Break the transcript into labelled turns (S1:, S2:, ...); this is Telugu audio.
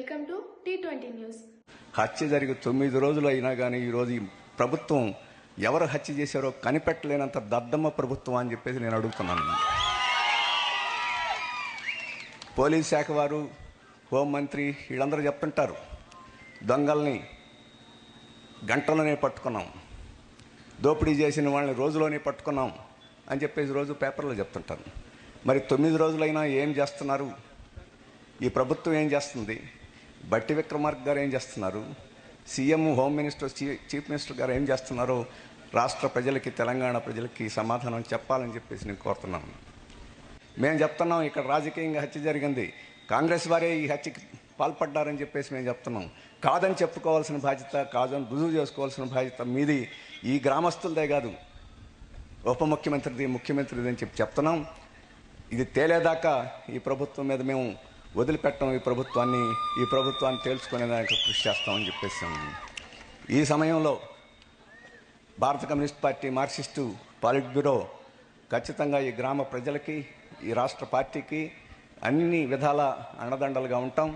S1: Welcome to T20 news.
S2: హత్య జరిగి 9 రోజులు అయినా కానీ ఈరోజు ఈ ప్రభుత్వం ఎవరు హత్య చేశారో కనిపెట్టలేనంత దద్దమ్మ ప్రభుత్వం అని చెప్పేసి నేను అడుగుతున్నాను. పోలీస్ శాఖ వారు, హోంమంత్రి వీళ్ళందరూ చెప్తుంటారు, దొంగల్ని గంటలోనే పట్టుకున్నాం, దోపిడీ చేసిన వాళ్ళని రోజులోనే పట్టుకున్నాం అని చెప్పేసి రోజు పేపర్లో చెప్తుంటారు. మరి 9 రోజులైనా ఏం చేస్తున్నారు? ఈ ప్రభుత్వం ఏం చేస్తుంది? బట్టి విక్రమార్క గారు ఏం చేస్తున్నారు? CM, home minister, chief minister గారు ఏం చేస్తున్నారో రాష్ట్ర ప్రజలకి, తెలంగాణ ప్రజలకి సమాధానం చెప్పాలని చెప్పేసి నేను కోరుతున్నాను. మేము చెప్తున్నాం, ఇక్కడ రాజకీయంగా హత్య జరిగింది, కాంగ్రెస్ వారే ఈ హత్యకి పాల్పడ్డారని చెప్పేసి మేము చెప్తున్నాం. కాదని చెప్పుకోవాల్సిన బాధ్యత, కాదని రుజువు చేసుకోవాల్సిన బాధ్యత మీది, ఈ గ్రామస్తులదే కాదు, ఉప ముఖ్యమంత్రిది, ముఖ్యమంత్రిది అని చెప్తున్నాం. ఇది తేలేదాకా ఈ ప్రభుత్వం మీద మేము వదిలిపెట్టం. ఈ ప్రభుత్వాన్ని తేల్చుకునేదానికి కృషి చేస్తామని చెప్పేసి ఈ సమయంలో భారత కమ్యూనిస్ట్ పార్టీ, మార్క్సిస్టు పాలిట్ బ్యూరో ఖచ్చితంగా ఈ గ్రామ ప్రజలకి, ఈ రాష్ట్ర పార్టీకి అన్ని విధాల అండదండలుగా ఉంటాం.